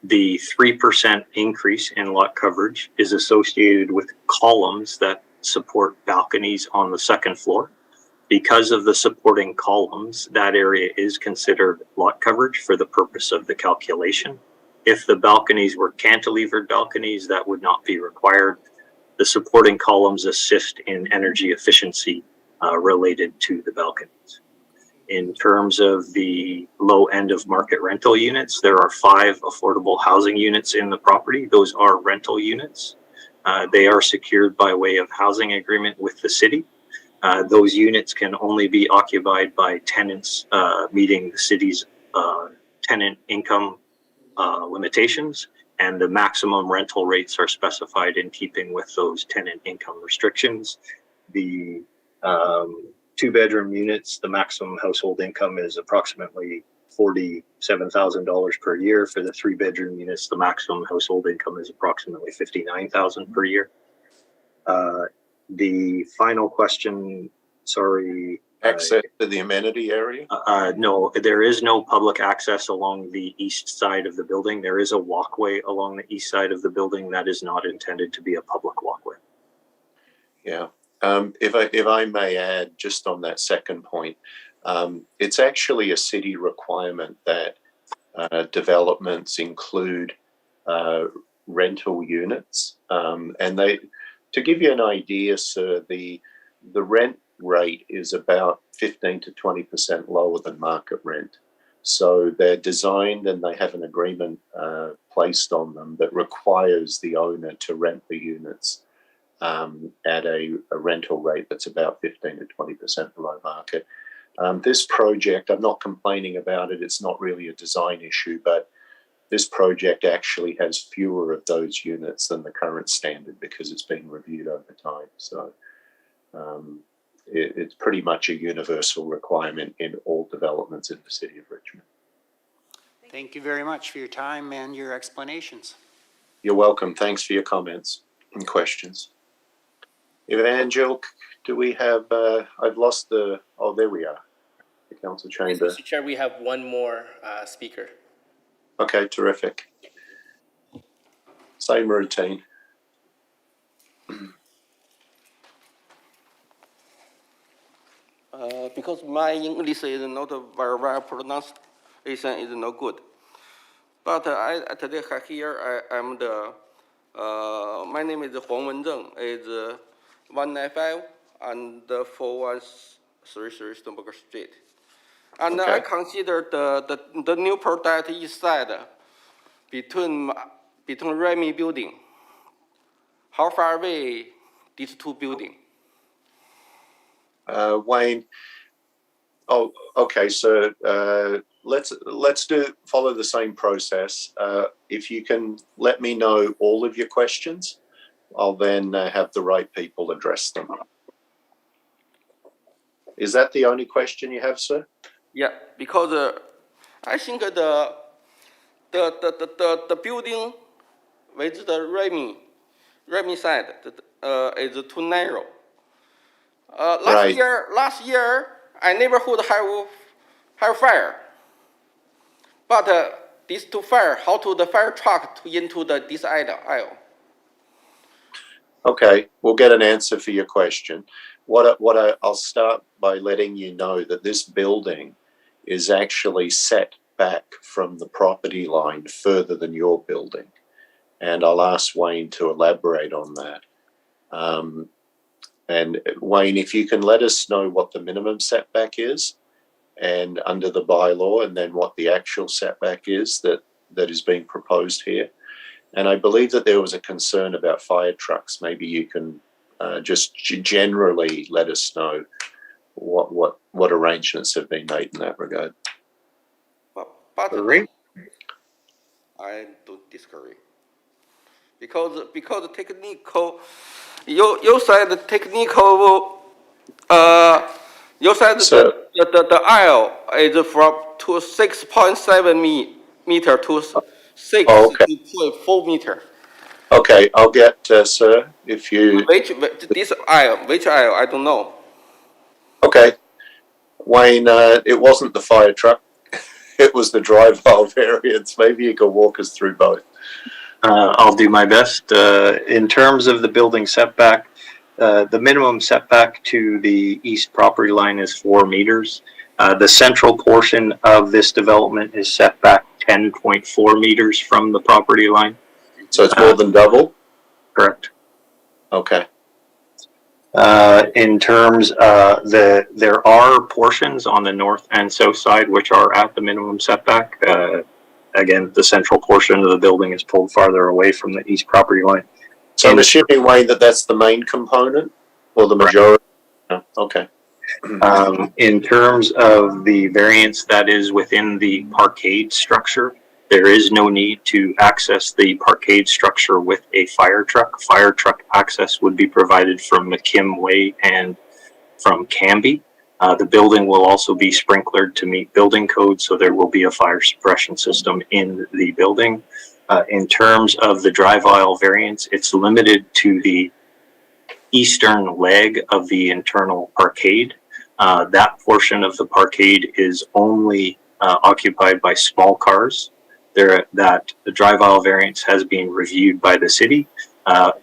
The 3% increase in lot coverage is associated with columns that support balconies on the second floor. Because of the supporting columns, that area is considered lot coverage for the purpose of the calculation. If the balconies were cantilevered balconies, that would not be required. The supporting columns assist in energy efficiency related to the balconies. In terms of the low end of market rental units, there are 5 affordable housing units in the property. Those are rental units. They are secured by way of housing agreement with the city. Those units can only be occupied by tenants meeting the city's tenant income limitations, and the maximum rental rates are specified in keeping with those tenant income restrictions. The 2-bedroom units, the maximum household income is approximately $47,000 per year. For the 3-bedroom units, the maximum household income is approximately $59,000 per year. The final question, sorry. Access to the amenity area? No, there is no public access along the east side of the building. There is a walkway along the east side of the building that is not intended to be a public walkway. Yeah. If I may add, just on that second point, it's actually a city requirement that developments include rental units, and to give you an idea, sir, the rent rate is about 15 to 20% lower than market rent. So they're designed and they have an agreement placed on them that requires the owner to rent the units at a rental rate that's about 15 to 20% below market. This project, I'm not complaining about it. It's not really a design issue, but this project actually has fewer of those units than the current standard because it's been reviewed over time. So it's pretty much a universal requirement in all developments in the city of Richmond. Thank you very much for your time and your explanations. You're welcome. Thanks for your comments and questions. Evangel, do we have, I've lost the, oh, there we are, the council chamber. Mr. Chair, we have one more speaker. Okay, terrific. Same routine. Because my English is not very well pronunciation is no good. But today here I'm the my name is Huang Wenzheng. Is 195 and 4133 Stoneburg Street. And Okay. I consider the new project east side between Remy building. How far away these two buildings? Wayne. Oh, okay. So let's follow the same process. If you can let me know all of your questions, I'll then have the right people address them. Is that the only question you have, sir? Yeah, because I think the building with the Remy side is too narrow. Right. Last year I neighborhood have fire, but these two fire, how to the fire truck to into this aisle? Okay, we'll get an answer for your question. I'll start by letting you know that this building is actually set back from the property line further than your building. And I'll ask Wayne to elaborate on that. And Wayne, if you can let us know what the minimum setback is and under the bylaw, and then what the actual setback is that is being proposed here. And I believe that there was a concern about fire trucks. Maybe you can just generally let us know what arrangements have been made in that regard. But Agree? I don't disagree. Because technical, you said technical, you said So- the aisle is from to 6.7 meter to 6.4 meter. Okay, I'll get, sir, if you... Which aisle, I don't know. Okay. Wayne, it wasn't the fire truck. It was the drive aisle variance. Maybe you can walk us through both. I'll do my best. In terms of the building setback, the minimum setback to the east property line is 4 meters. The central portion of this development is set back 10.4 meters from the property line. So it's more than double? Correct. Okay. In terms, there are portions on the north and south side which are at the minimum setback. Again, the central portion of the building is pulled farther away from the east property line. So I'm assuming, Wayne, that that's the main component or the majority? No? Okay. In terms of the variance that is within the parkade structure, there is no need to access the parkade structure with a fire truck. Fire truck access would be provided from McKim Way and from Canby. The building will also be sprinklered to meet building code, so there will be a fire suppression system in the building. In terms of the drive aisle variance, it's limited to the eastern leg of the internal parkade. That portion of the parkade is only occupied by small cars. That the drive aisle variance has been reviewed by the city.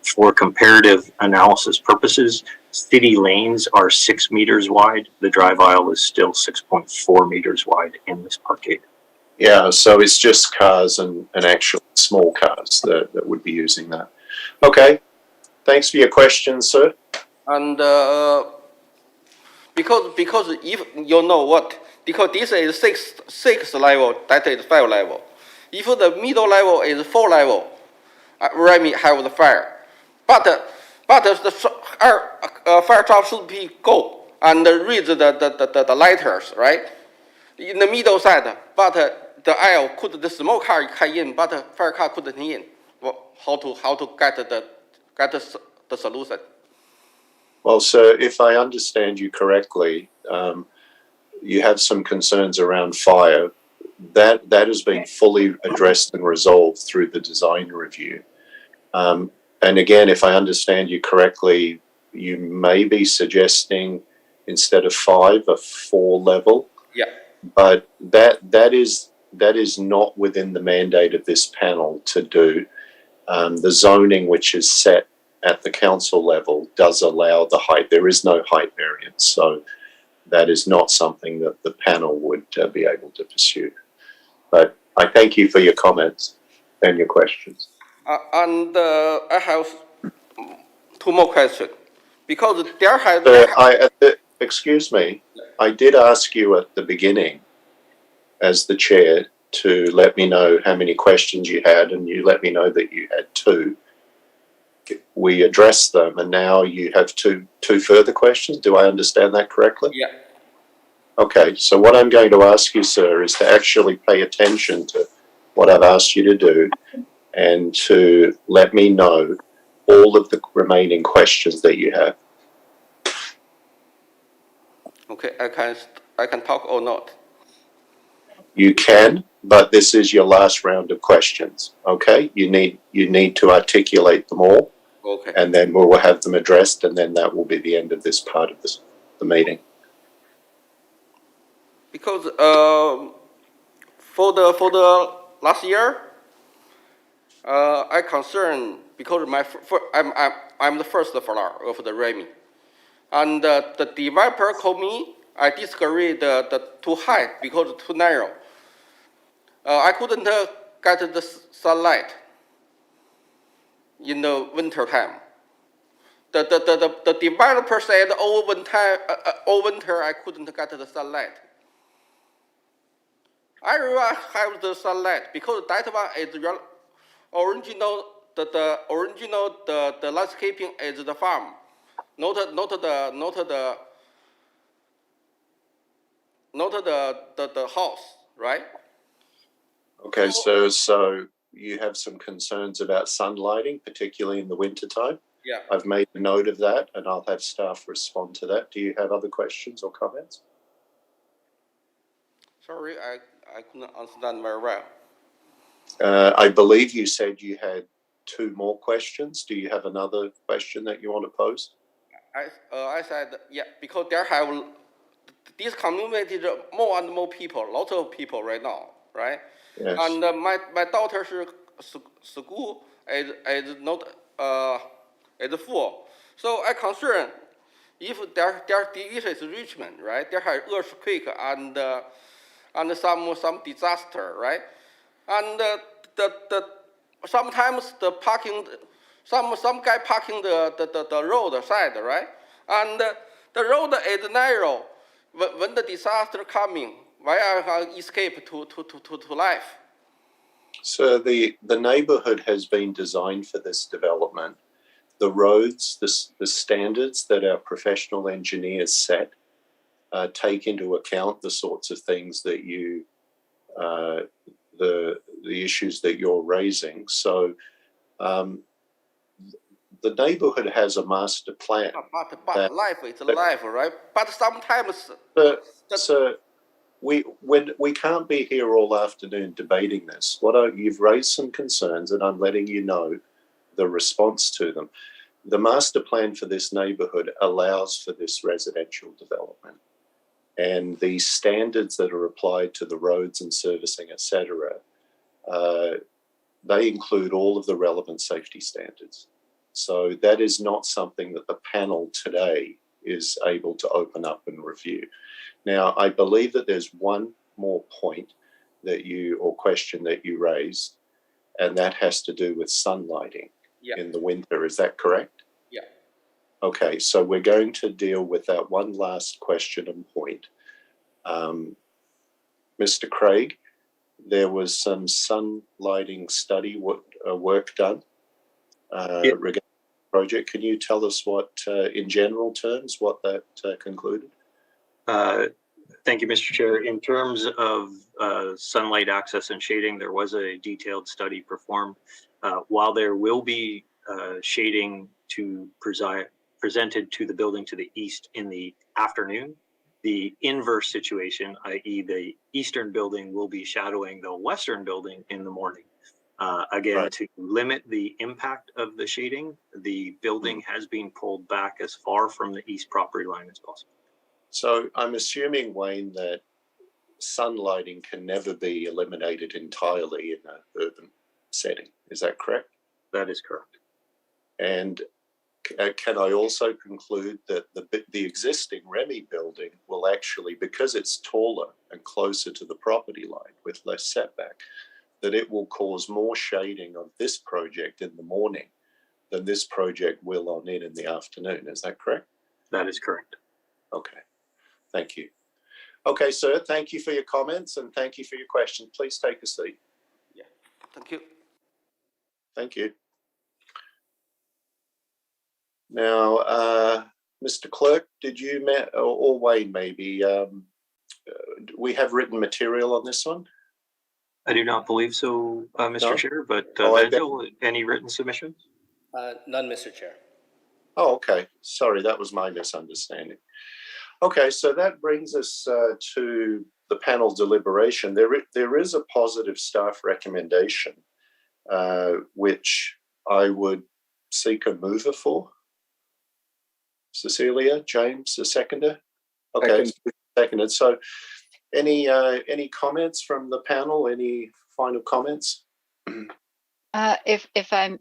For comparative analysis purposes, city lanes are 6 meters wide. The drive aisle is still 6.4 meters wide in this parkade. Yeah, so it's just cars and actual small cars that would be using that. Okay. Thanks for your question, sir. And because if you know what, because this is six level, that is 5 level. If the middle level is 4 level, Remy have the fire. But the fire truck should be go and read the lighters, right? In the middle side, but the aisle could the small car come in, but the fire car couldn't in. Well, how to get the solution? Well, sir, if I understand you correctly, you have some concerns around fire. That has been fully addressed and resolved through the design review. And again, if I understand you correctly, you may be suggesting instead of 5, a 4 level. Yeah. But that is not within the mandate of this panel to do. The zoning which is set at the council level does allow the height. There is no height variance, so that is not something that the panel would be able to pursue. But I thank you for your comments and your questions. And I have 2 more questions. because there has excuse me, I did ask you at the beginning, as the chair, to let me know how many questions you had, and you let me know that you had 2. We addressed them, and now you have two further questions. Do I understand that correctly? yeah. Okay, so what I'm going to ask you, sir, is to actually pay attention to what I've asked you to do and to let me know all of the remaining questions that you have. Okay, I can talk or not. You can, but this is your last round of questions. Okay, you need to articulate them all, Okay. and then we will have them addressed, and then that will be the end of this part of the meeting. Because for the last year, I concerned because I'm the first floor of the Remy, and the developer called me. I disagree the too high because too narrow. I couldn't get the sunlight in the winter time. The developer said all winter I couldn't get the sunlight. I really have the sunlight because that one is original. The original the landscaping is the farm, not the house, right? Okay, so you have some concerns about sunlighting, particularly in the wintertime. Yeah. I've made a note of that, and I'll have staff respond to that. Do you have other questions or comments? Sorry, I couldn't understand very well. I believe you said you had 2 more questions. Do you have another question that you want to pose? I said, yeah, because there have this community more and more people, lots of people right now, right? Yes. And my daughter's school is not is full, so I concerned if there is Richmond, right? There are earthquake and some disaster, right? And the sometimes the parking, some guy parking the road side, right? And the road is narrow. When the disaster coming, why I escape to life? So the neighbourhood has been designed for this development. The roads, the standards that our professional engineers set take into account the sorts of things that you, the issues that you're raising. So the neighbourhood has a master plan. But life is life, right? But sometimes. So we can't be here all afternoon debating this. You've raised some concerns, and I'm letting you know the response to them. The master plan for this neighbourhood allows for this residential development, and the standards that are applied to the roads and servicing, etc., they include all of the relevant safety standards. So that is not something that the panel today is able to open up and review. Now, I believe that there's one more point or question that you raised, and that has to do with sunlighting in the winter. Is that correct? Yeah. Okay, so we're going to deal with that one last question and point. Mr. Craig, there was some sunlighting study work done regarding the project. Can you tell us what, in general terms, what that concluded? Thank you, Mr. Chair. In terms of sunlight access and shading, there was a detailed study performed. While there will be shading presented to the building to the east in the afternoon, the inverse situation, i.e. the eastern building will be shadowing the western building in the morning. Again, right. To limit the impact of the shading, the building has been pulled back as far from the east property line as possible. So I'm assuming, Wayne, that sunlighting can never be eliminated entirely in an urban setting. Is that correct? That is correct. And can I also conclude that the existing Remy building will actually, because it's taller and closer to the property line with less setback, that it will cause more shading of this project in the morning than this project will on in the afternoon. Is that correct? That is correct. Okay, thank you. Okay, sir, thank you for your comments and thank you for your question. Please take a seat. Thank you. Thank you. Now, Mr. Clerk, did you, or Wayne maybe, we have written material on this one? I do not believe so, Mr. No? Chair, but Oh, Nigel, any written submissions? None, Mr. Chair. Oh, okay. Sorry, that was my misunderstanding. Okay, so that brings us to the panel deliberation. There is a positive staff recommendation, which I would seek a mover for. Cecilia, James, a seconder? Okay, seconded. So any comments from the panel? Any final comments? If I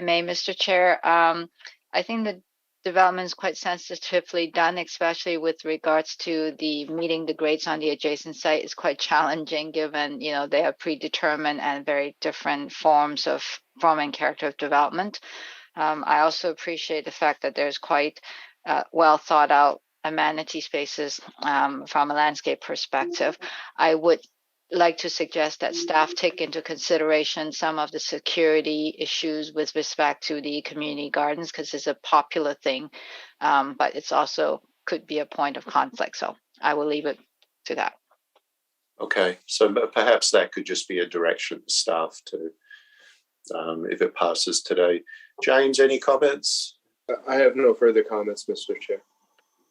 may, Mr. Chair, I think the development is quite sensitively done, especially with regards to the meeting the grades on the adjacent site is quite challenging, given they are predetermined and very different form and character of development. I also appreciate the fact that there's quite well thought out amenity spaces from a landscape perspective. I would like to suggest that staff take into consideration some of the security issues with respect to the community gardens, because it's a popular thing, but it's also could be a point of conflict. So I will leave it to that. Okay, so perhaps that could just be a direction to staff to, if it passes today. James, any comments? I have no further comments, Mr. Chair.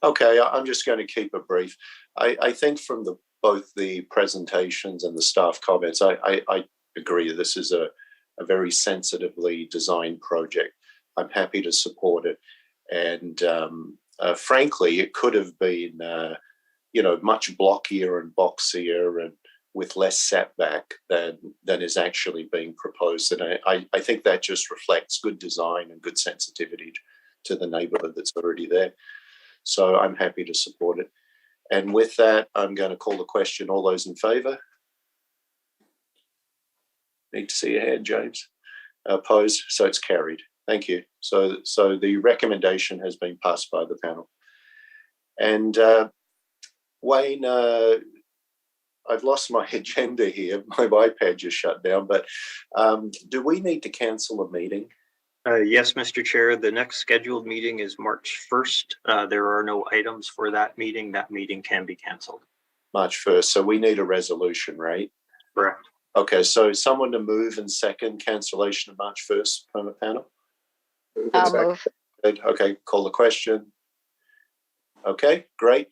Okay, I'm just going to keep it brief. I think from both the presentations and the staff comments, I agree this is a very sensitively designed project. I'm happy to support it. And frankly, it could have been, much blockier and boxier and with less setback than is actually being proposed. And I think that just reflects good design and good sensitivity to the neighborhood that's already there. So I'm happy to support it. And with that, I'm going to call the question. All those in favour? Need to see your hand, James. Opposed? So it's carried. Thank you. So the recommendation has been passed by the panel. And Wayne, I've lost my agenda here. My iPad just shut down. But do we need to cancel a meeting? Yes, Mr. Chair, the next scheduled meeting is March 1st. There are no items for that meeting. That meeting can be canceled. March 1st. So we need a resolution, right? Correct. Okay, so someone to move and second cancellation of March 1st from the panel? I'll move. Okay, call the question. Okay, great.